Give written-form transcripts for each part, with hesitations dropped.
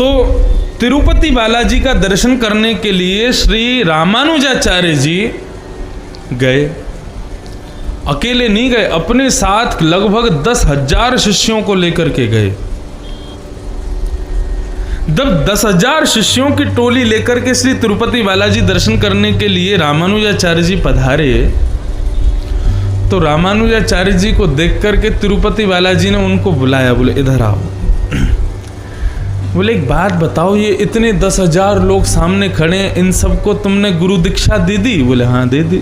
तो तिरुपति बालाजी का दर्शन करने के लिए श्री रामानुजाचार्य जी गए। अकेले नहीं गए, अपने साथ लगभग 10,000 शिष्यों को लेकर के गए। जब 10,000 शिष्यों की टोली लेकर के श्री तिरुपति बालाजी दर्शन करने के लिए रामानुजाचार्य जी पधारे, तो रामानुजाचार्य जी को देख करके तिरुपति बालाजी ने उनको बुलाया, बोले इधर आओ। बोले एक बात बताओ, ये इतने 10,000 लोग सामने खड़े हैं, इन सबको तुमने गुरु दीक्षा दे दी? बोले हाँ दे दी।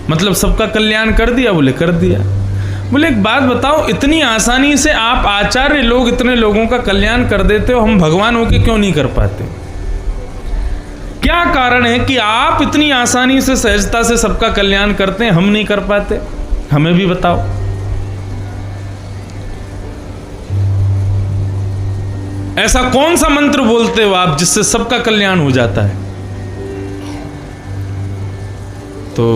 मतलब सबका कल्याण कर दिया? बोले कर दिया। बोले एक बात बताओ, इतनी आसानी से आप आचार्य लोग इतने लोगों का कल्याण कर देते हो, हम भगवान होके क्यों नहीं कर पाते? क्या कारण है कि आप इतनी आसानी से सहजता से सबका कल्याण करते हैं, हम नहीं कर पाते? हमें भी बताओ। ऐसा कौन सा मंत्र बोलते हो आप जिससे सबका कल्याण हो जाता है? तो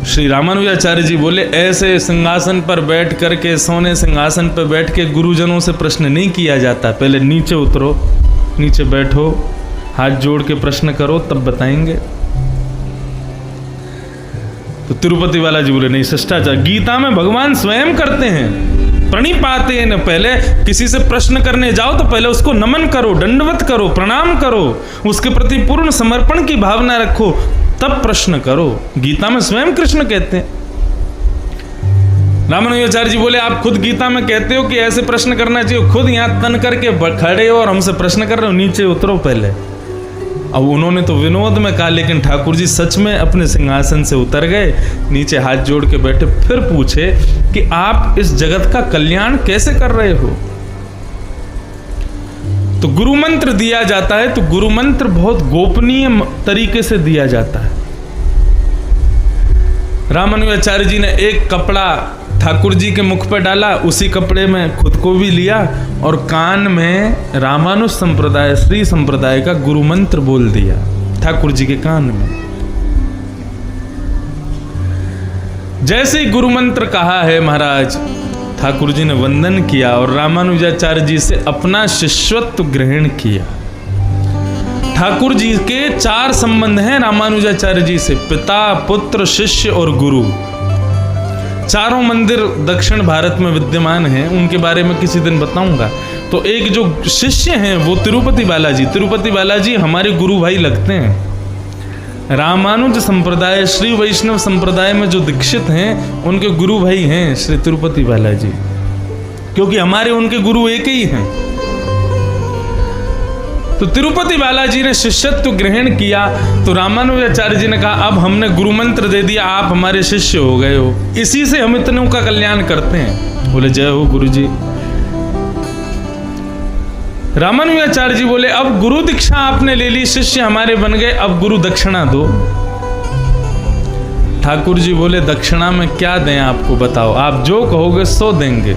श्री रामानुजाचार्य जी बोले, ऐसे सिंहासन पर बैठ करके, सोने सिंहासन पर बैठ के गुरुजनों से प्रश्न नहीं किया जाता। पहले नीचे उतरो, नीचे बैठो, हाथ जोड़ के प्रश्न करो, तब बताएंगे। तो तिरुपति बालाजी बोले नहीं, शिष्टाचार गीता में भगवान स्वयं करते हैं, प्रणिपाते हैं। पहले किसी से प्रश्न करने जाओ तो पहले उसको नमन करो, दंडवत करो, प्रणाम करो, उसके प्रति पूर्ण समर्पण की भावना रखो, तब प्रश्न करो। गीता में स्वयं कृष्ण कहते हैं। रामानुजाचार्य जी बोले आप खुद गीता में कहते हो कि ऐसे प्रश्न करना चाहिए, खुद यहाँ तन करके खड़े हो और हमसे प्रश्न कर रहे हो, नीचे उतरो पहले। अब उन्होंने तो विनोद में कहा, लेकिन ठाकुर जी सच में अपने सिंहासन से उतर गए, नीचे हाथ जोड़ के बैठे, फिर पूछे कि आप इस जगत का कल्याण कैसे कर रहे हो? तो गुरु मंत्र दिया जाता है, तो गुरु मंत्र बहुत गोपनीय तरीके से दिया जाता है। रामानुजाचार्य जी ने एक कपड़ा ठाकुर जी के मुख पर डाला, उसी कपड़े में खुद को भी लिया और कान में रामानुज संप्रदाय, श्री संप्रदाय का गुरु मंत्र बोल दिया ठाकुर जी के कान में। जैसे ही गुरु मंत्र कहा है महाराज, ठाकुर जी ने वंदन किया और रामानुजाचार्य जी से अपना शिष्यत्व ग्रहण किया। ठाकुर जी के 4 संबंध हैं रामानुजाचार्य जी से, पिता, पुत्र, शिष्य और गुरु। चारों मंदिर दक्षिण भारत में विद्यमान हैं, उनके बारे में किसी दिन बताऊंगा। तो एक जो शिष्य हैं वो तिरुपति बालाजी हमारे गुरु भाई लगते हैं। रामानुज संप्रदाय, श्री वैष्णव संप्रदाय में जो दीक्षित हैं उनके गुरु भाई हैं श्री तिरुपति बालाजी, क्योंकि हमारे उनके गुरु एक ही हैं। तो तिरुपति बालाजी ने शिष्यत्व ग्रहण किया, तो रामानुजाचार्य जी ने कहा अब हमने गुरु मंत्र दे दिया, आप हमारे शिष्य हो गए हो, इसी से हम इतनों का कल्याण करते हैं। बोले जय हो गुरु जी। रामानुजाचार्य जी बोले अब गुरु दीक्षा आपने ले ली, शिष्य हमारे बन गए, अब गुरु दक्षिणा दो। ठाकुर जी बोले दक्षिणा में क्या दें आपको, बताओ, आप जो कहोगे सो देंगे।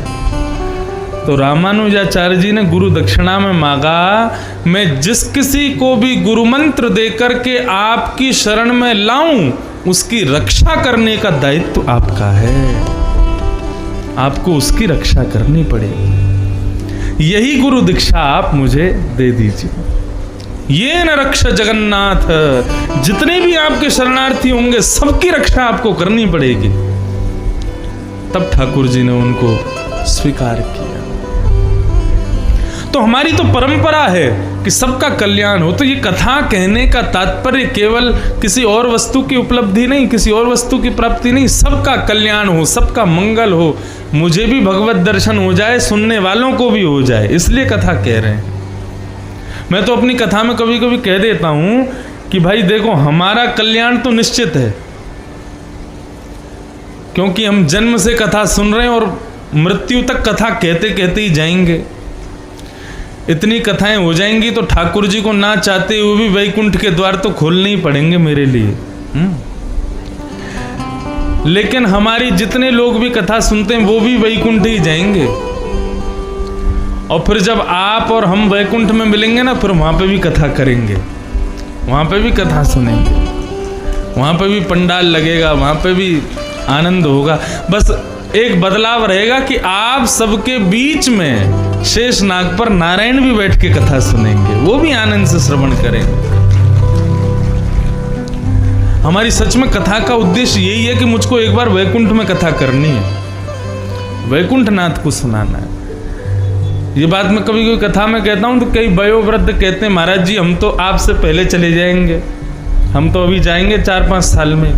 तो रामानुजाचार्य जी ने गुरु दक्षिणा में मांगा, मैं जिस किसी को भी गुरु मंत्र दे करके आपकी शरण में लाऊं, उसकी रक्षा करने का दायित्व आपका है, आपको उसकी रक्षा करनी पड़ेगी। यही गुरु दीक्षा आप मुझे दे दीजिए। ये न रक्ष जगन्नाथ, जितने भी आपके शरणार्थी होंगे सबकी रक्षा आपको करनी पड़ेगी। तब ठाकुर जी ने उनको स्वीकार किया। तो हमारी तो परंपरा है कि सबका कल्याण हो। तो ये कथा कहने का तात्पर्य केवल किसी और वस्तु की उपलब्धि नहीं, किसी और वस्तु की प्राप्ति नहीं, सबका कल्याण हो, सबका मंगल हो, मुझे भी भगवत दर्शन हो जाए, सुनने वालों को भी हो जाए, इसलिए कथा कह रहे हैं। मैं तो अपनी कथा में कभी कभी कह देता हूं कि भाई देखो, हमारा कल्याण तो निश्चित है, क्योंकि हम जन्म से कथा सुन रहे हैं और मृत्यु तक कथा कहते कहते ही जाएंगे। इतनी कथाएं हो जाएंगी तो ठाकुर जी को ना चाहते हुए भी वैकुंठ के द्वार तो खोलने ही पड़ेंगे मेरे लिए। लेकिन हमारी जितने लोग भी कथा सुनते हैं वो भी वैकुंठ ही जाएंगे, और फिर जब आप और हम वैकुंठ में मिलेंगे ना, फिर वहां पे भी कथा करेंगे, वहां पे भी कथा सुनेंगे, वहां पे भी पंडाल लगेगा, वहां पे भी आनंद होगा। बस एक बदलाव रहेगा कि आप सबके बीच में शेष नाग पर नारायण भी बैठ के कथा सुनेंगे, वो भी आनंद से श्रवण करेंगे। हमारी सच में कथा का उद्देश्य यही है कि मुझको एक बार वैकुंठ में कथा करनी है, वैकुंठ नाथ को सुनाना है। ये बात मैं कभी कोई कथा में कहता हूँ तो कई वयोवृद्ध कहते हैं महाराज जी हम तो आपसे पहले चले जाएंगे, हम तो अभी जाएंगे 4-5 साल में।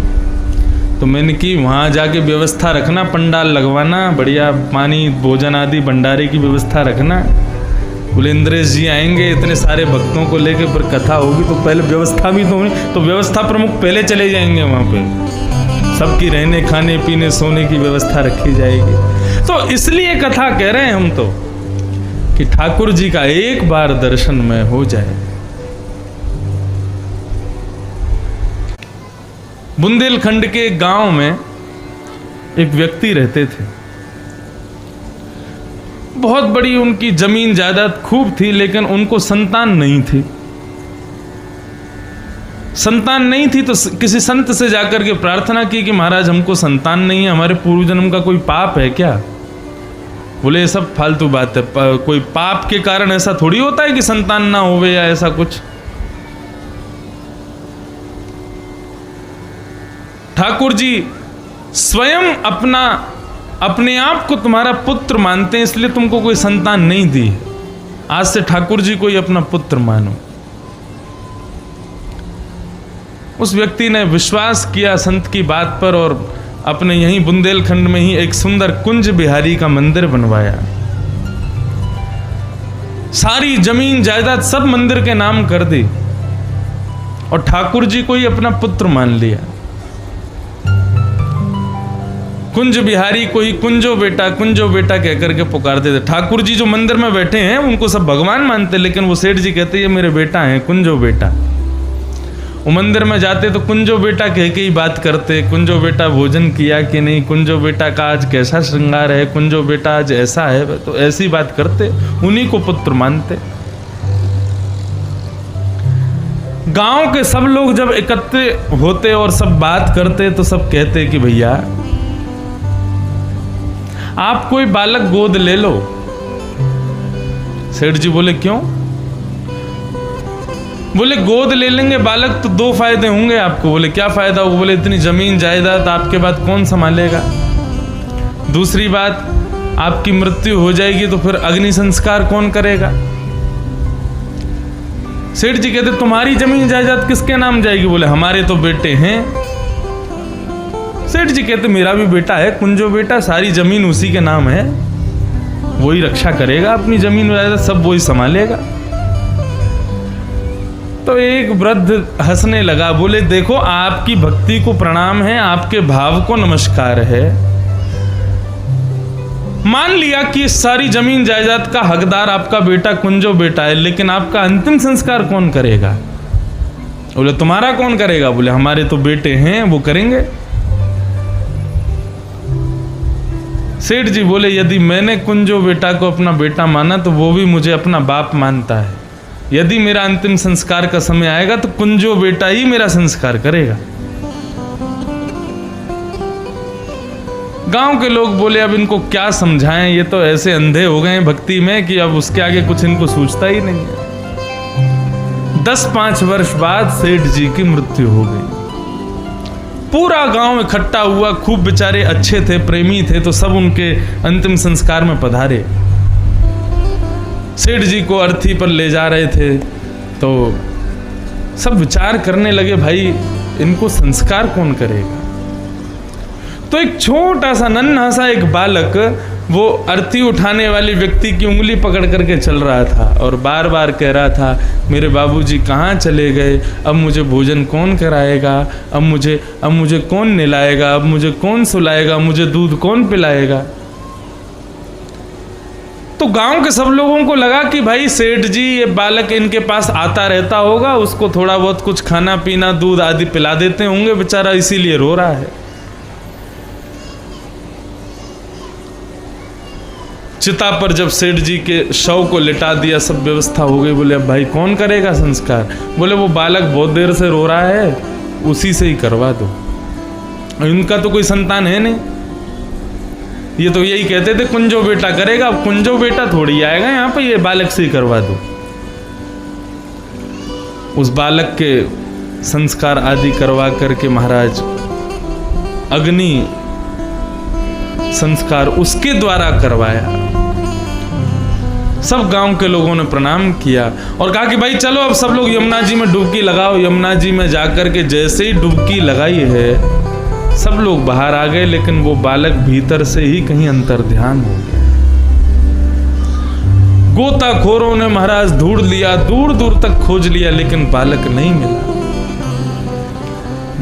तो मैंने कि वहाँ जाके व्यवस्था रखना, पंडाल लगवाना, बढ़िया पानी भोजन आदि भंडारे की व्यवस्था रखना। बोले इंद्रेश जी आएंगे इतने सारे भक्तों को लेके, पर कथा होगी तो पहले व्यवस्था भी तो होनी, तो व्यवस्था प्रमुख पहले चले जाएंगे वहाँ पे, सबकी रहने खाने पीने सोने की व्यवस्था रखी जाएगी। तो इसलिए कथा कह रहे हैं हम तो कि ठाकुर जी का एक बार दर्शन में हो जाए। बुंदेलखंड के गांव में एक व्यक्ति रहते थे, बहुत बड़ी उनकी जमीन जायदाद खूब थी, लेकिन उनको संतान नहीं थी। संतान नहीं थी तो किसी संत से जाकर के प्रार्थना की कि महाराज हमको संतान नहीं है, हमारे पूर्व जन्म का कोई पाप है क्या? बोले ये सब फालतू बात है, कोई पाप के कारण ऐसा थोड़ी होता है कि संतान ना होवे या ऐसा कुछ। ठाकुर जी स्वयं अपने आप को तुम्हारा पुत्र मानते हैं, इसलिए तुमको कोई संतान नहीं दी। आज से ठाकुर जी को ही अपना पुत्र मानो। उस व्यक्ति ने विश्वास किया संत की बात पर और अपने यहीं बुंदेलखंड में ही एक सुंदर कुंज बिहारी का मंदिर बनवाया। सारी जमीन जायदाद सब मंदिर के नाम कर दी और ठाकुर जी को ही अपना पुत्र मान लिया। कुंज बिहारी को ही कुंजो बेटा कहकर के पुकारते थे। ठाकुर जी जो मंदिर में बैठे हैं उनको सब भगवान मानते, लेकिन वो सेठ जी कहते ये मेरे बेटा हैं, कुंजो बेटा। वो मंदिर में जाते तो कुंजो बेटा कह के ही बात करते, कुंजो बेटा भोजन किया कि नहीं, कुंजो बेटा का आज कैसा श्रृंगार है, कुंजो बेटा आज ऐसा है, तो ऐसी बात करते, उन्हीं को पुत्र मानते। गांव के सब लोग जब इकट्ठे होते और सब बात करते तो सब कहते कि भैया आप कोई बालक गोद ले लो। सेठ जी बोले क्यों? बोले गोद ले लेंगे बालक तो 2 फायदे होंगे आपको। बोले क्या फायदा? वो बोले इतनी जमीन जायदाद आपके बाद कौन संभालेगा, दूसरी बात आपकी मृत्यु हो जाएगी तो फिर अग्नि संस्कार कौन करेगा। सेठ जी कहते तुम्हारी जमीन जायदाद किसके नाम जाएगी? बोले हमारे तो बेटे हैं। सेठ जी कहते मेरा भी बेटा है कुंजो बेटा, सारी जमीन उसी के नाम है, वही रक्षा करेगा अपनी जमीन जायदाद, सब वही संभालेगा। तो एक वृद्ध हंसने लगा, बोले देखो आपकी भक्ति को प्रणाम है, आपके भाव को नमस्कार है। मान लिया कि सारी जमीन जायदाद का हकदार आपका बेटा कुंजो बेटा है, लेकिन आपका अंतिम संस्कार कौन करेगा? बोले तुम्हारा कौन करेगा? बोले हमारे तो बेटे हैं वो करेंगे। सेठ जी बोले यदि मैंने कुंजो बेटा को अपना बेटा माना तो वो भी मुझे अपना बाप मानता है। यदि मेरा अंतिम संस्कार का समय आएगा तो कुंजो बेटा ही मेरा संस्कार करेगा। गांव के लोग बोले अब इनको क्या समझाएं, ये तो ऐसे अंधे हो गए भक्ति में कि अब उसके आगे कुछ इनको सूझता ही नहीं है। 10-5 वर्ष बाद सेठ जी की मृत्यु हो गई। पूरा गांव इकट्ठा हुआ, खूब बेचारे अच्छे थे, प्रेमी थे, तो सब उनके अंतिम संस्कार में पधारे। सेठ जी को अर्थी पर ले जा रहे थे तो सब विचार करने लगे भाई इनको संस्कार कौन करेगा। तो एक छोटा सा नन्हा सा एक बालक वो अर्थी उठाने वाले व्यक्ति की उंगली पकड़ करके चल रहा था और बार बार कह रहा था मेरे बाबूजी कहाँ चले गए, अब मुझे भोजन कौन कराएगा, अब मुझे कौन नहलाएगा, अब मुझे कौन सुलाएगा, मुझे दूध कौन पिलाएगा। तो गांव के सब लोगों को लगा कि भाई सेठ जी ये बालक इनके पास आता रहता होगा, उसको थोड़ा बहुत कुछ खाना पीना दूध आदि पिला देते होंगे, बेचारा इसीलिए रो रहा है। चिता पर जब सेठ जी के शव को लिटा दिया, सब व्यवस्था हो गई, बोले अब भाई कौन करेगा संस्कार। बोले वो बालक बहुत देर से रो रहा है, उसी से ही करवा दो, इनका तो कोई संतान है नहीं। ये तो यही कहते थे कुंजो बेटा करेगा, अब कुंजो बेटा थोड़ी आएगा यहाँ पे, ये बालक से ही करवा दो। उस बालक के संस्कार आदि करवा करके महाराज अग्नि संस्कार उसके द्वारा करवाया। सब गांव के लोगों ने प्रणाम किया और कहा कि भाई चलो अब सब लोग यमुना जी में डुबकी लगाओ। यमुना जी में जाकर के जैसे ही डुबकी लगाई है सब लोग बाहर आ गए, लेकिन वो बालक भीतर से ही कहीं अंतर्ध्यान हो गया। गोताखोरों ने महाराज ढूंढ लिया, दूर दूर तक खोज लिया, लेकिन बालक नहीं मिला।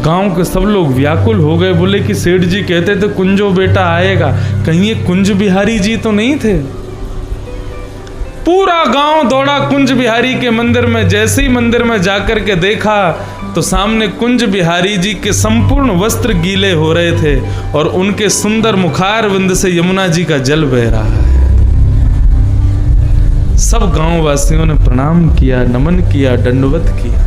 गांव के सब लोग व्याकुल हो गए, बोले कि सेठ जी कहते थे कुंजो बेटा आएगा, कहीं ये कुंज बिहारी जी तो नहीं थे? पूरा गांव दौड़ा कुंज बिहारी के मंदिर में। जैसे ही मंदिर में जाकर के देखा तो सामने कुंज बिहारी जी के संपूर्ण वस्त्र गीले हो रहे थे और उनके सुंदर मुखारविंद से यमुना जी का जल बह रहा है। सब गांव वासियों ने प्रणाम किया, नमन किया, दंडवत किया।